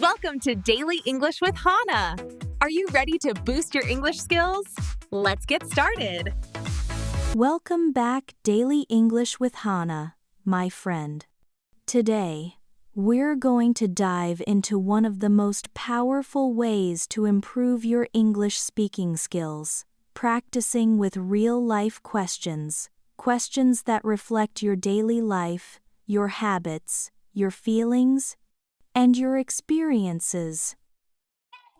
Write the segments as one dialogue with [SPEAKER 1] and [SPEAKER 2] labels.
[SPEAKER 1] Welcome to Daily English with Hana. Are you ready to boost your English skills? Let's get started.
[SPEAKER 2] Welcome back, Daily English with Hana, my friend. Today, we're going to dive into one of the most powerful ways to improve your English speaking skills, practicing with real-life questions, questions that reflect your daily life, your habits, your feelings, and your experiences.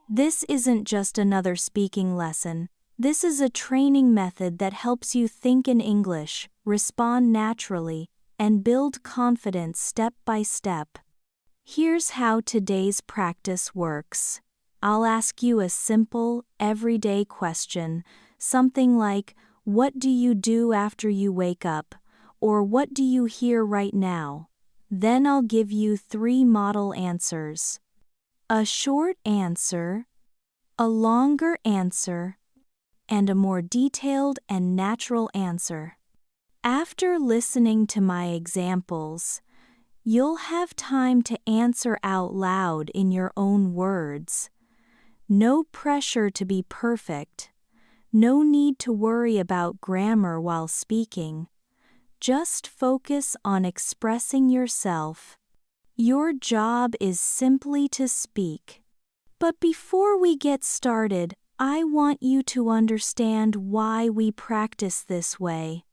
[SPEAKER 2] This isn't just another speaking lesson. This is a training method that helps you think in English, respond naturally, and build confidence step by step. Here's how today's practice works. I'll ask you a simple, everyday question, something like, "What do you do after you wake up?" or "What do you hear right now?" Then I'll give you 3 model answers. A short answer, a longer answer, and a more detailed and natural answer. After listening to my examples, you'll have time to answer out loud in your own words. No pressure to be perfect. No need to worry about grammar while speaking. Just focus on expressing yourself. Your job is simply to speak. But before we get started, I want you to understand why we practice this way.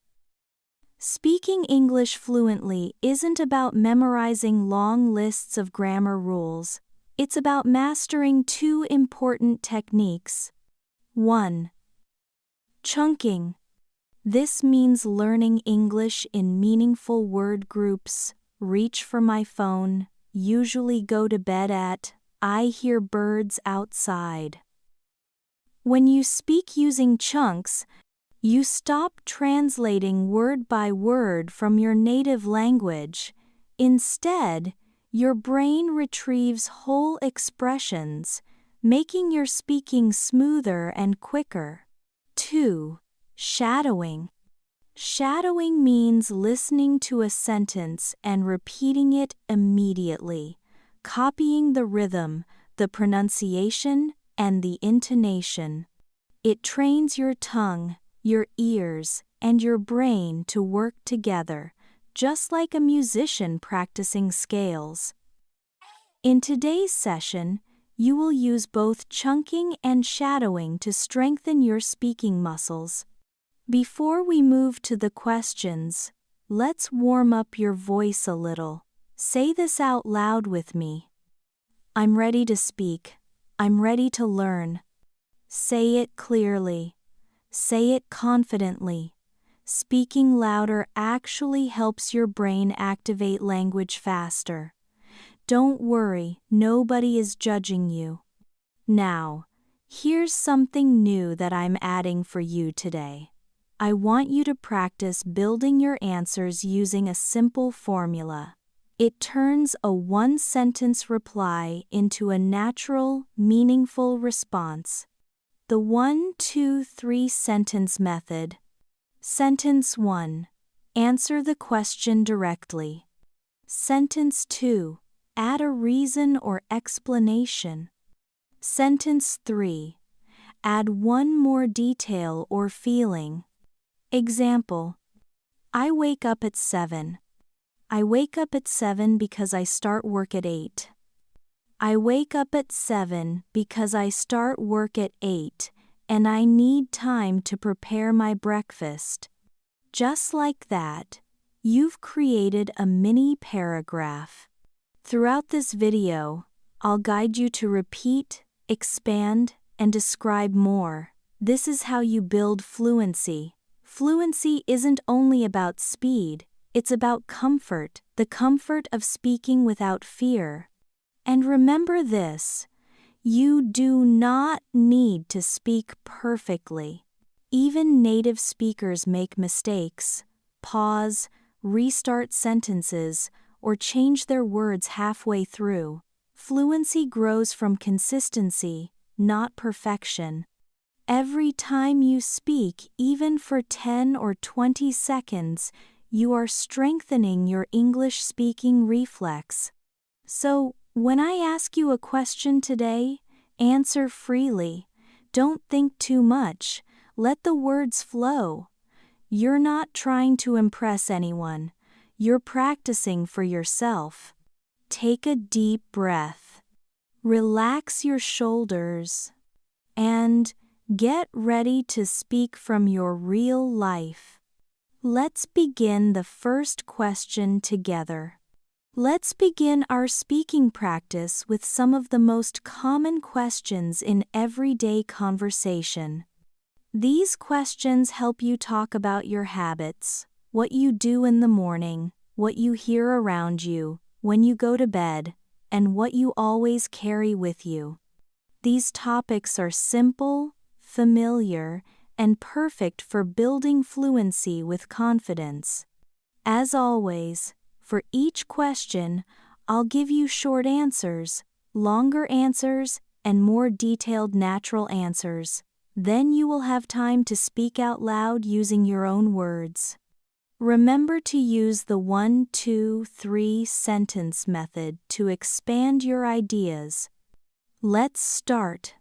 [SPEAKER 2] Speaking English fluently isn't about memorizing long lists of grammar rules. It's about mastering 2 important techniques. 1. Chunking. This means learning English in meaningful word groups. Reach for my phone, usually go to bed at, I hear birds outside. When you speak using chunks, you stop translating word by word from your native language. Instead, your brain retrieves whole expressions, making your speaking smoother and quicker. 2. Shadowing. Shadowing means listening to a sentence and repeating it immediately, copying the rhythm, the pronunciation, and the intonation. It trains your tongue, your ears, and your brain to work together, just like a musician practicing scales. In today's session, you will use both chunking and shadowing to strengthen your speaking muscles. Before we move to the questions, let's warm up your voice a little. Say this out loud with me. I'm ready to speak. I'm ready to learn. Say it clearly. Say it confidently. Speaking louder actually helps your brain activate language faster. Don't worry, nobody is judging you. Now, here's something new that I'm adding for you today. I want you to practice building your answers using a simple formula. It turns a one-sentence reply into a natural, meaningful response. The 1-2-3 sentence method. Sentence 1. Answer the question directly. Sentence 2. Add a reason or explanation. Sentence 3. Add one more detail or feeling. Example. I wake up at 7. I wake up at 7 because I start work at 8. I wake up at 7 because I start work at 8 and I need time to prepare my breakfast. Just like that, you've created a mini paragraph. Throughout this video, I'll guide you to repeat, expand, and describe more. This is how you build fluency. Fluency isn't only about speed, it's about comfort, the comfort of speaking without fear. And remember this, you do not need to speak perfectly. Even native speakers make mistakes, pause, restart sentences, or change their words halfway through. Fluency grows from consistency, not perfection. Every time you speak, even for 10 or 20 seconds, you are strengthening your English speaking reflex. So, When I ask you a question today, answer freely. Don't think too much. Let the words flow. You're not trying to impress anyone. You're practicing for yourself. Take a deep breath. Relax your shoulders. And get ready to speak from your real life. Let's begin the first question together. Let's begin our speaking practice with some of the most common questions in everyday conversation. These questions help you talk about your habits, what you do in the morning, what you hear around you, when you go to bed, and what you always carry with you. These topics are simple, familiar, and perfect for building fluency with confidence. As always, for each question, I'll give you short answers, longer answers, and more detailed natural answers. Then you will have time to speak out loud using your own words. Remember to use the 1, 2, 3 sentence method to expand your ideas. Let's start.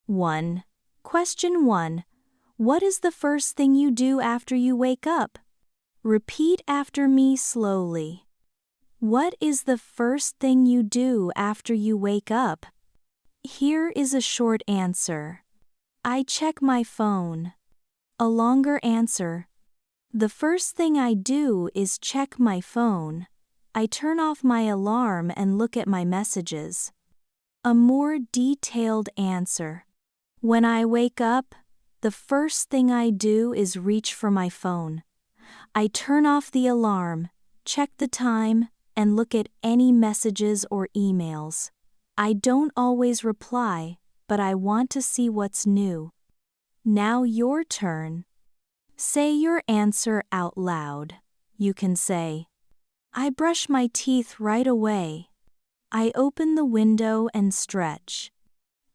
[SPEAKER 2] 1. Question 1. What is the first thing you do after you wake up? Repeat after me slowly. What is the first thing you do after you wake up? Here is a short answer. I check my phone. A longer answer. The first thing I do is check my phone. I turn off my alarm and look at my messages. A more detailed answer. When I wake up, the first thing I do is reach for my phone. I turn off the alarm, check the time, and look at any messages or emails. I don't always reply, but I want to see what's new. Now your turn. Say your answer out loud. You can say, I brush my teeth right away. I open the window and stretch.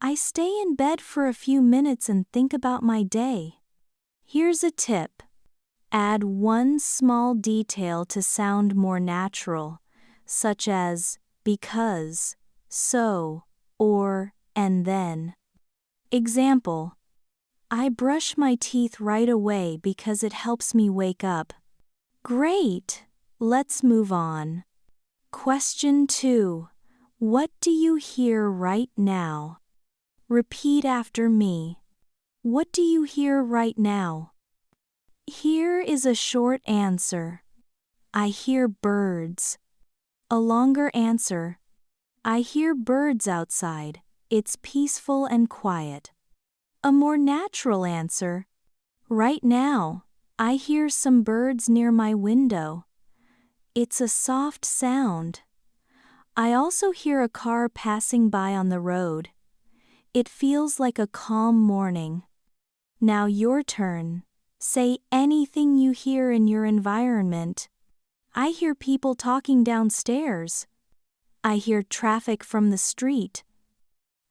[SPEAKER 2] I stay in bed for a few minutes and think about my day. Here's a tip. Add one small detail to sound more natural, such as because, so, or, and then. Example. I brush my teeth right away because it helps me wake up. Great! Let's move on. Question 2. What do you hear right now? Repeat after me. What do you hear right now? Here is a short answer. I hear birds. A longer answer. I hear birds outside. It's peaceful and quiet. A more natural answer. Right now, I hear some birds near my window. It's a soft sound. I also hear a car passing by on the road. It feels like a calm morning. Now your turn. Say anything you hear in your environment. I hear people talking downstairs. I hear traffic from the street.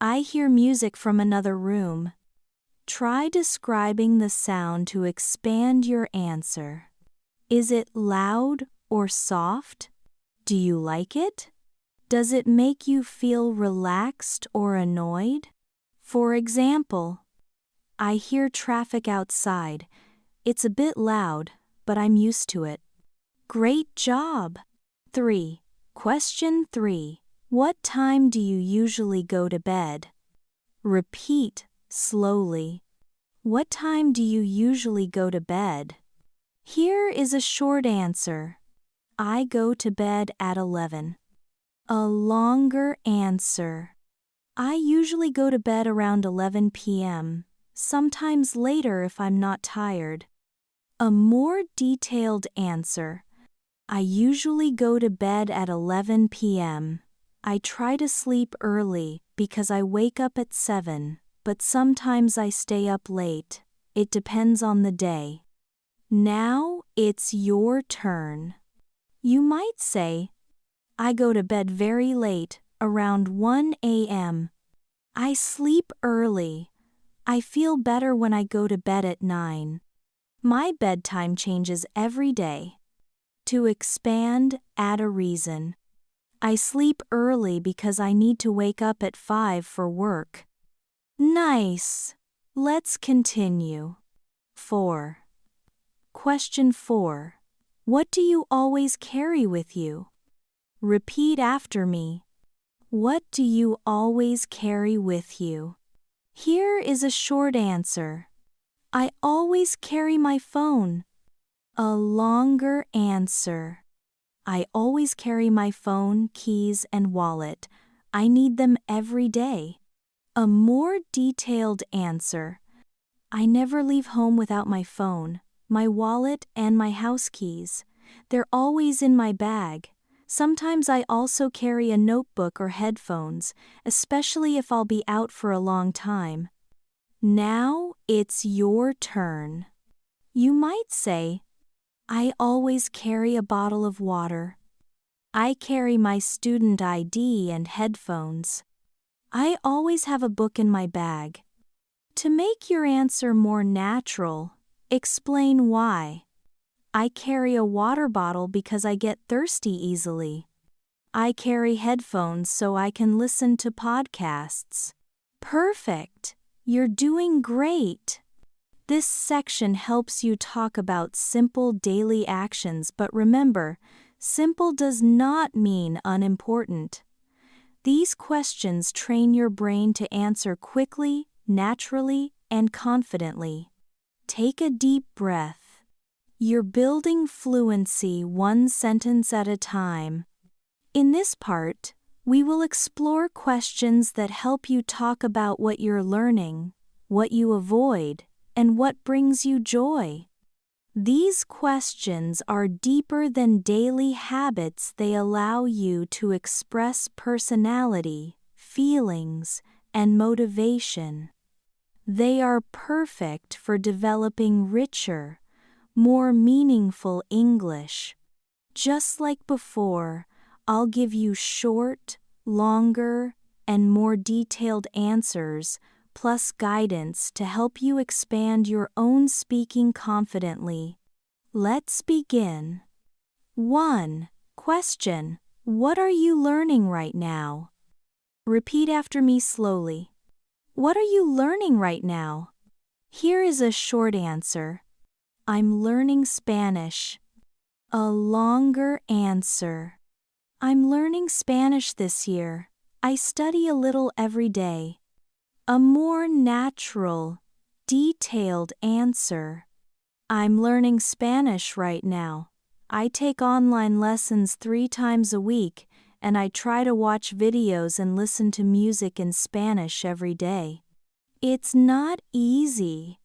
[SPEAKER 2] I hear music from another room. Try describing the sound to expand your answer. Is it loud or soft? Do you like it? Does it make you feel relaxed or annoyed? For example, I hear traffic outside. It's a bit loud, but I'm used to it. Great job! 3. Question 3. What time do you usually go to bed? Repeat slowly. What time do you usually go to bed? Here is a short answer. I go to bed at 11. A longer answer. I usually go to bed around 11 p.m., sometimes later if I'm not tired. A more detailed answer. I usually go to bed at 11 p.m. I try to sleep early because I wake up at 7, but sometimes I stay up late. It depends on the day. Now it's your turn. You might say, I go to bed very late, around 1 a.m. I sleep early. I feel better when I go to bed at 9. My bedtime changes every day. To expand, add a reason. I sleep early because I need to wake up at 5 for work. Nice. Let's continue. 4. Question 4. What do you always carry with you? Repeat after me. What do you always carry with you? Here is a short answer. I always carry my phone. A longer answer. I always carry my phone, keys, and wallet. I need them every day. A more detailed answer. I never leave home without my phone, my wallet, and my house keys. They're always in my bag. Sometimes I also carry a notebook or headphones, especially if I'll be out for a long time. Now it's your turn. You might say, I always carry a bottle of water. I carry my student ID and headphones. I always have a book in my bag. To make your answer more natural, explain why. I carry a water bottle because I get thirsty easily. I carry headphones so I can listen to podcasts. Perfect! You're doing great! This section helps you talk about simple daily actions, but remember, simple does not mean unimportant. These questions train your brain to answer quickly, naturally, and confidently. Take a deep breath. You're building fluency one sentence at a time. In this part, we will explore questions that help you talk about what you're learning, what you avoid, and what brings you joy. These questions are deeper than daily habits. They allow you to express personality, feelings, and motivation. They are perfect for developing richer, more meaningful English. Just like before, I'll give you short, longer, and more detailed answers, plus guidance to help you expand your own speaking confidently. Let's begin. 1. Question. What are you learning right now? Repeat after me slowly. What are you learning right now? Here is a short answer. I'm learning Spanish. A longer answer. I'm learning Spanish this year. I study a little every day. A more natural, detailed answer. I'm learning Spanish right now. I take online lessons 3 times a week, and I try to watch videos and listen to music in Spanish every day. It's not easy,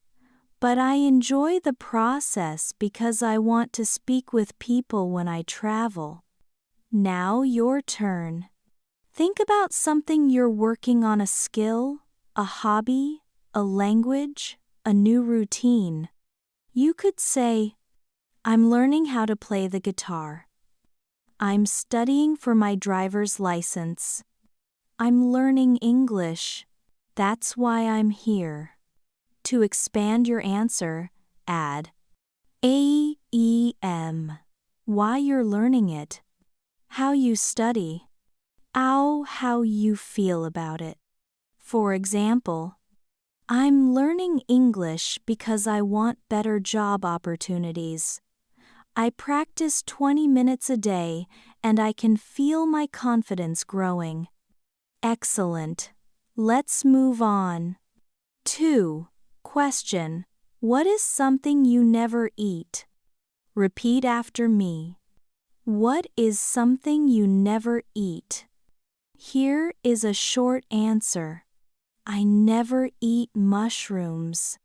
[SPEAKER 2] but I enjoy the process because I want to speak with people when I travel. Now your turn. Think about something you're working on, a skill, a hobby, a language, a new routine. You could say, I'm learning how to play the guitar. I'm studying for my driver's license. I'm learning English. That's why I'm here. To expand your answer, add AEM. Why you're learning it. How you study. How you feel about it. For example, I'm learning English because I want better job opportunities. I practice 20 minutes a day and I can feel my confidence growing. Excellent. Let's move on. 2. Question. What is something you never eat? Repeat after me. What is something you never eat? Here is a short answer. I never eat mushrooms.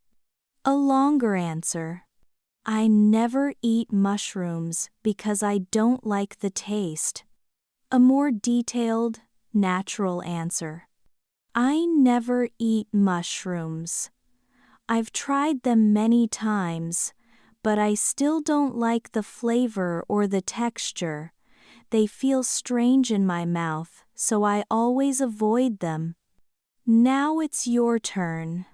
[SPEAKER 2] A longer answer. I never eat mushrooms because I don't like the taste. A more detailed, natural answer. I never eat mushrooms. I've tried them many times, but I still don't like the flavor or the texture. They feel strange in my mouth, so I always avoid them. Now it's your turn.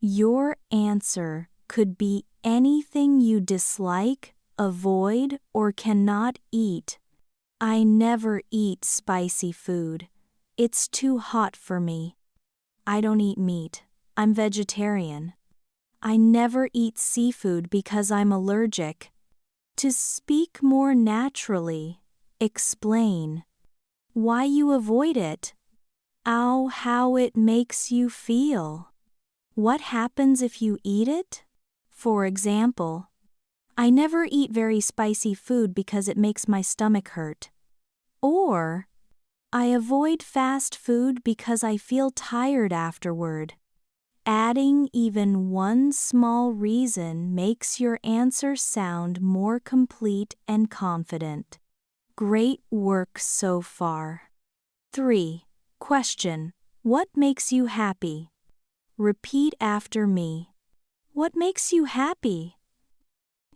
[SPEAKER 2] Your answer could be anything you dislike, avoid, or cannot eat. I never eat spicy food. It's too hot for me. I don't eat meat. I'm vegetarian. I never eat seafood because I'm allergic. To speak more naturally, explain why you avoid it. How it makes you feel. What happens if you eat it? For example, I never eat very spicy food because it makes my stomach hurt. Or, I avoid fast food because I feel tired afterward. Adding even one small reason makes your answer sound more complete and confident. Great work so far. 3. Question. What makes you happy? Repeat after me. What makes you happy?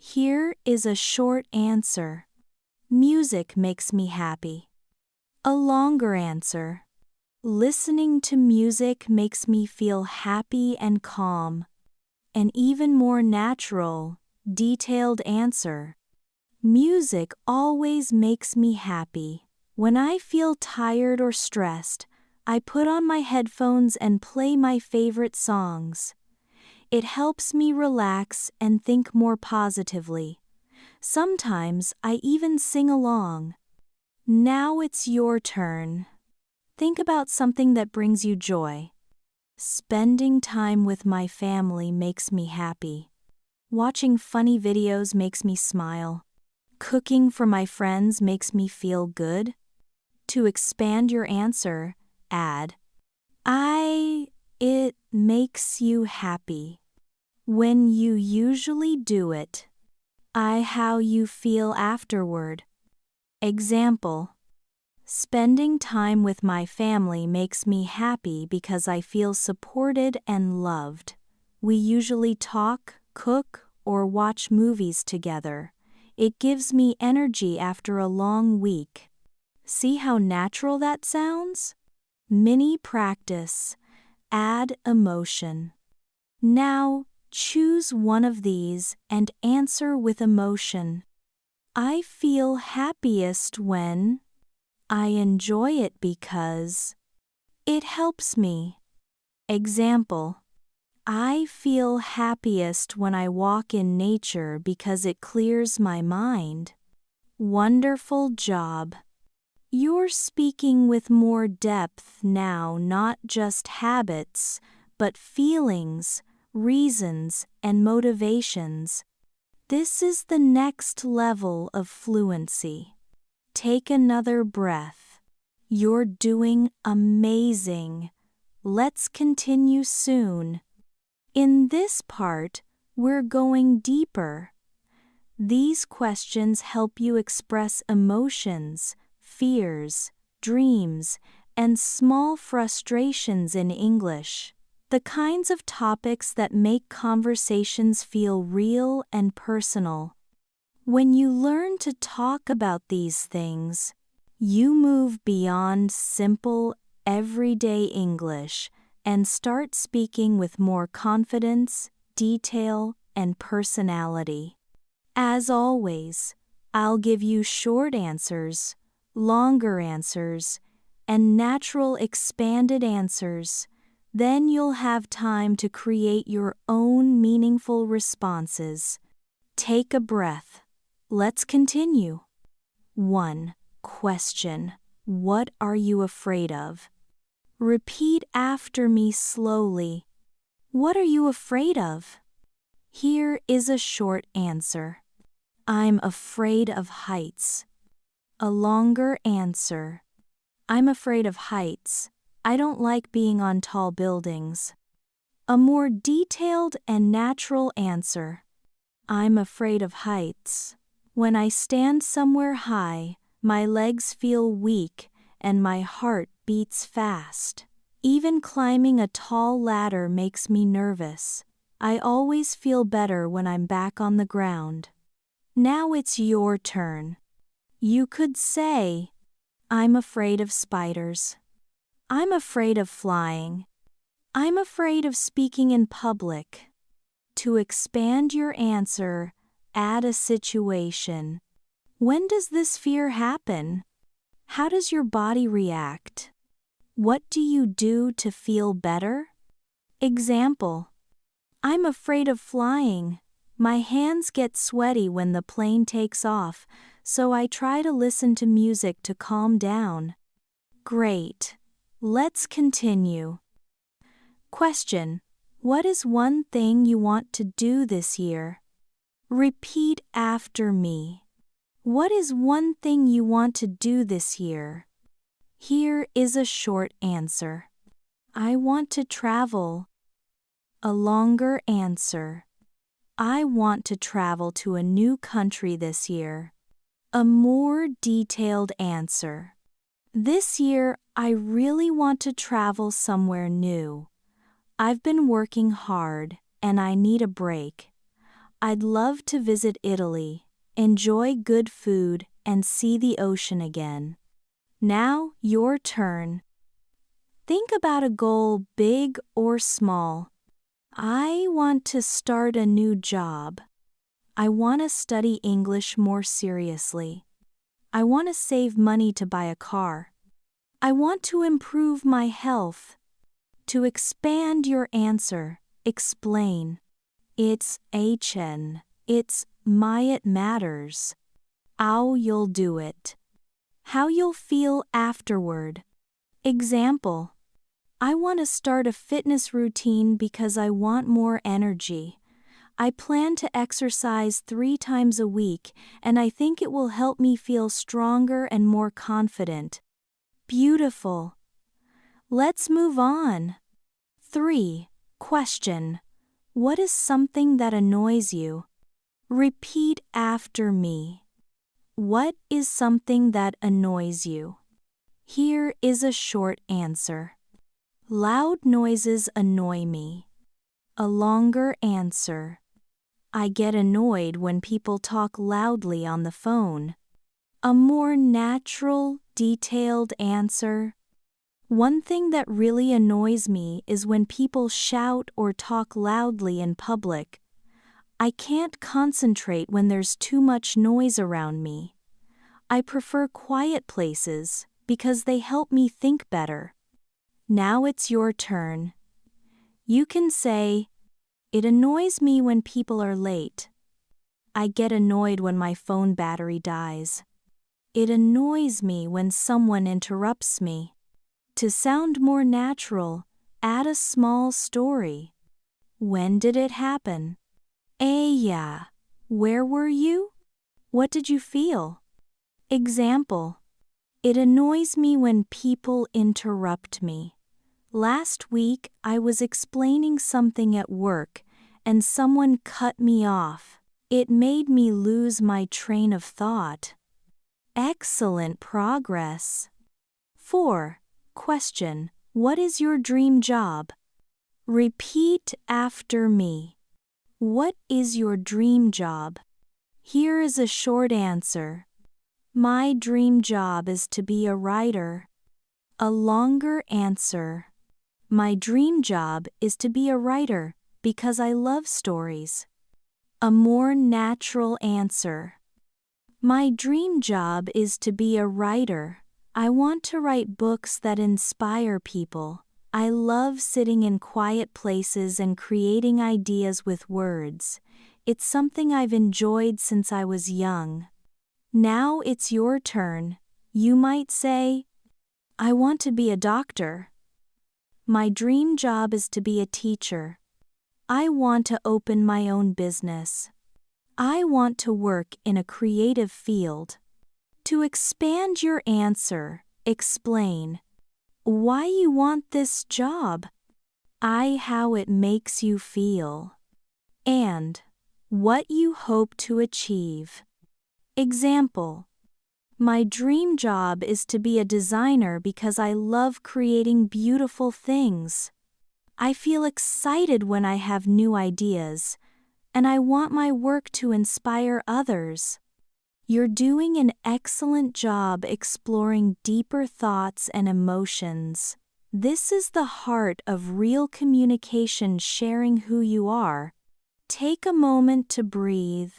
[SPEAKER 2] Here is a short answer. Music makes me happy. A longer answer. Listening to music makes me feel happy and calm. An even more natural, detailed answer. Music always makes me happy. When I feel tired or stressed, I put on my headphones and play my favorite songs. It helps me relax and think more positively. Sometimes I even sing along. Now it's your turn. Think about something that brings you joy. Spending time with my family makes me happy. Watching funny videos makes me smile. Cooking for my friends makes me feel good. To expand your answer, add, it makes you happy. When you usually do it. How you feel afterward. Example. Spending time with my family makes me happy because I feel supported and loved. We usually talk, cook, or watch movies together. It gives me energy after a long week. See how natural that sounds? Mini practice. Add emotion. Now, choose one of these and answer with emotion. I feel happiest when I enjoy it because it helps me. Example. I feel happiest when I walk in nature because it clears my mind. Wonderful job. You're speaking with more depth now, not just habits, but feelings, reasons, and motivations. This is the next level of fluency. Take another breath. You're doing amazing. Let's continue soon. In this part, we're going deeper. These questions help you express emotions, fears, dreams, and small frustrations in English. The kinds of topics that make conversations feel real and personal. When you learn to talk about these things, you move beyond simple, everyday English and start speaking with more confidence, detail, and personality. As always, I'll give you short answers, longer answers, and natural expanded answers. Then you'll have time to create your own meaningful responses. Take a breath. Let's continue. 1. Question. What are you afraid of? Repeat after me slowly. What are you afraid of? Here is a short answer. I'm afraid of heights. A longer answer. I'm afraid of heights. I don't like being on tall buildings. A more detailed and natural answer. I'm afraid of heights. When I stand somewhere high, my legs feel weak and my heart beats fast. Even climbing a tall ladder makes me nervous. I always feel better when I'm back on the ground. Now it's your turn. You could say, I'm afraid of spiders. I'm afraid of flying. I'm afraid of speaking in public. To expand your answer, add a situation. When does this fear happen? How does your body react? What do you do to feel better? Example: I'm afraid of flying. My hands get sweaty when the plane takes off, so I try to listen to music to calm down. Great. Let's continue. Question: what is one thing you want to do this year? Repeat after me. What is one thing you want to do this year? Here is a short answer. I want to travel. A longer answer. I want to travel to a new country this year. A more detailed answer. This year, I really want to travel somewhere new. I've been working hard, and I need a break. I'd love to visit Italy, enjoy good food, and see the ocean again. Now, your turn. Think about a goal, big or small. I want to start a new job. I want to study English more seriously. I want to save money to buy a car. I want to improve my health. To expand your answer, explain. It's HN. It's my it matters. How you'll do it. How you'll feel afterward. Example: I want to start a fitness routine because I want more energy. I plan to exercise 3 times a week, and I think it will help me feel stronger and more confident. Beautiful. Let's move on. 3. Question: what is something that annoys you? Repeat after me. What is something that annoys you? Here is a short answer. Loud noises annoy me. A longer answer. I get annoyed when people talk loudly on the phone. A more natural, detailed answer. One thing that really annoys me is when people shout or talk loudly in public. I can't concentrate when there's too much noise around me. I prefer quiet places because they help me think better. Now it's your turn. You can say, it annoys me when people are late. I get annoyed when my phone battery dies. It annoys me when someone interrupts me. To sound more natural, add a small story. When did it happen? Yeah. Where were you? What did you feel? Example: it annoys me when people interrupt me. Last week, I was explaining something at work, and someone cut me off. It made me lose my train of thought. Excellent progress. 4. Question: what is your dream job? Repeat after me. What is your dream job? Here is a short answer. My dream job is to be a writer. A longer answer. My dream job is to be a writer because I love stories. A more natural answer. My dream job is to be a writer. I want to write books that inspire people. I love sitting in quiet places and creating ideas with words. It's something I've enjoyed since I was young. Now it's your turn. You might say, I want to be a doctor. My dream job is to be a teacher. I want to open my own business. I want to work in a creative field. To expand your answer, explain why you want this job, how it makes you feel, and what you hope to achieve. Example: my dream job is to be a designer because I love creating beautiful things. I feel excited when I have new ideas, and I want my work to inspire others. You're doing an excellent job exploring deeper thoughts and emotions. This is the heart of real communication, sharing who you are. Take a moment to breathe.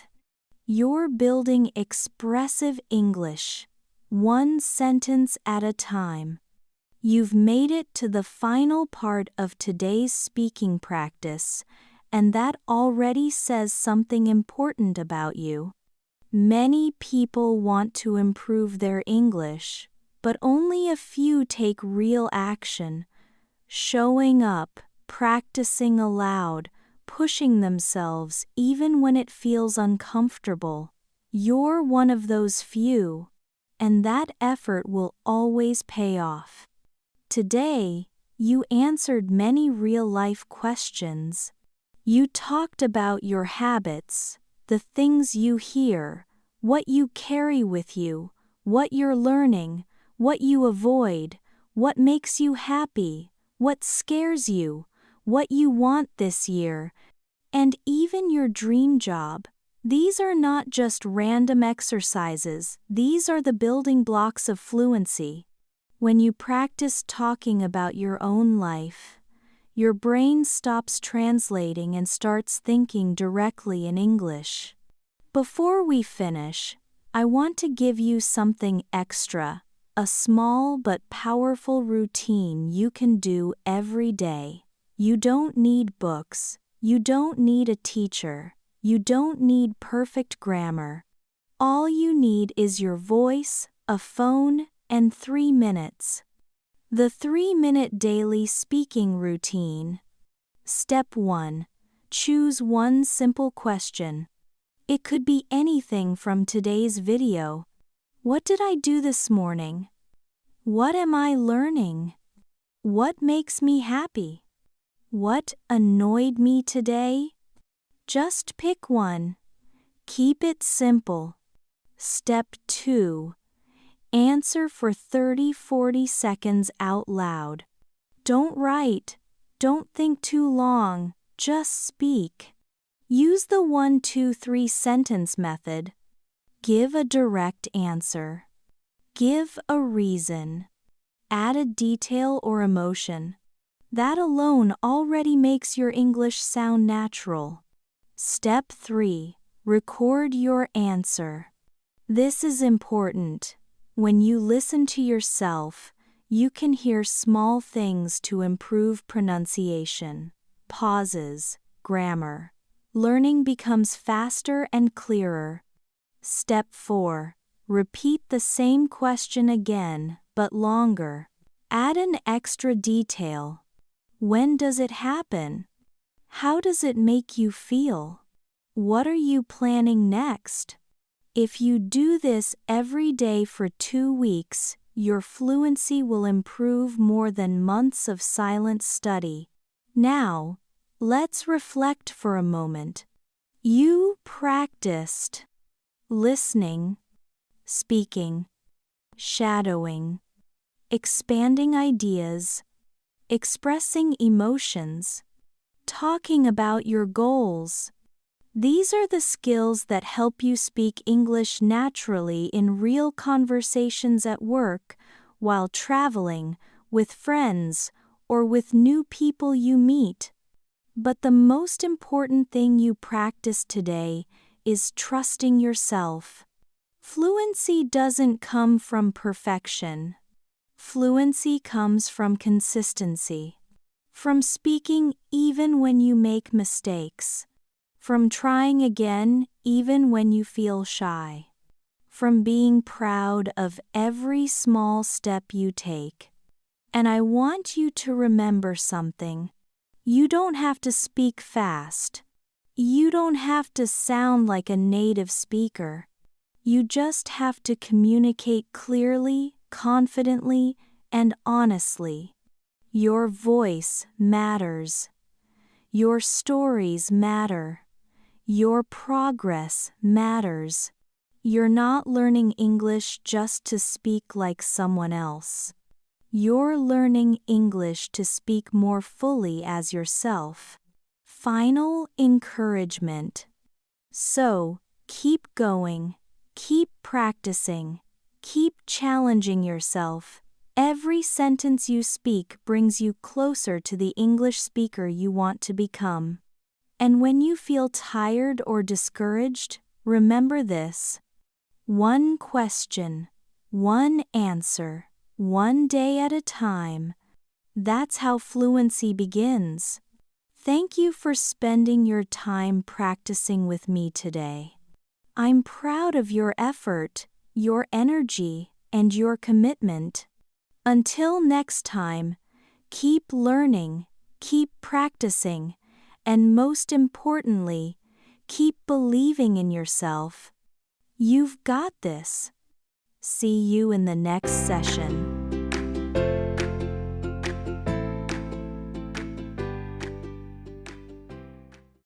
[SPEAKER 2] You're building expressive English. one sentence at a time. You've made it to the final part of today's speaking practice, and that already says something important about you. Many people want to improve their English, but only a few take real action. Showing up, practicing aloud, pushing themselves even when it feels uncomfortable. You're one of those few, and that effort will always pay off. Today, you answered many real-life questions. You talked about your habits, the things you hear, what you carry with you, what you're learning, what you avoid, what makes you happy, what scares you, what you want this year, and even your dream job. These are not just random exercises, these are the building blocks of fluency. When you practice talking about your own life, your brain stops translating and starts thinking directly in English. Before we finish, I want to give you something extra, a small but powerful routine you can do every day. You don't need books, you don't need a teacher, you don't need perfect grammar. All you need is your voice, a phone, and 3 minutes. The 3-minute daily speaking routine. Step 1. Choose one simple question. It could be anything from today's video. What did I do this morning? What am I learning? What makes me happy? What annoyed me today? Just pick one. Keep it simple. Step 2. Answer for 30-40 seconds out loud. Don't write. Don't think too long. Just speak. Use the 1-2-3 sentence method. Give a direct answer. Give a reason. Add a detail or emotion. That alone already makes your English sound natural. Step 3. Record your answer. This is important. When you listen to yourself, you can hear small things to improve pronunciation, pauses, grammar. Learning becomes faster and clearer. Step 4. Repeat the same question again, but longer. Add an extra detail. When does it happen? How does it make you feel? What are you planning next? If you do this every day for 2 weeks, your fluency will improve more than months of silent study. Now, let's reflect for a moment. You practiced listening, speaking, shadowing, expanding ideas, expressing emotions, talking about your goals. These are the skills that help you speak English naturally in real conversations at work, while traveling, with friends, or with new people you meet. But the most important thing you practice today is trusting yourself. Fluency doesn't come from perfection. Fluency comes from consistency. From speaking even when you make mistakes. From trying again even when you feel shy. From being proud of every small step you take. And I want you to remember something. You don't have to speak fast. You don't have to sound like a native speaker. You just have to communicate clearly, confidently, and honestly. Your voice matters. Your stories matter. Your progress matters. You're not learning English just to speak like someone else. You're learning English to speak more fully as yourself. Final encouragement. So, keep going, keep practicing, keep challenging yourself. Every sentence you speak brings you closer to the English speaker you want to become. And when you feel tired or discouraged, remember this. One question, one answer, one day at a time. That's how fluency begins. Thank you for spending your time practicing with me today. I'm proud of your effort, your energy, and your commitment. Until next time, keep learning, keep practicing, and most importantly, keep believing in yourself. You've got this. See you in the next session.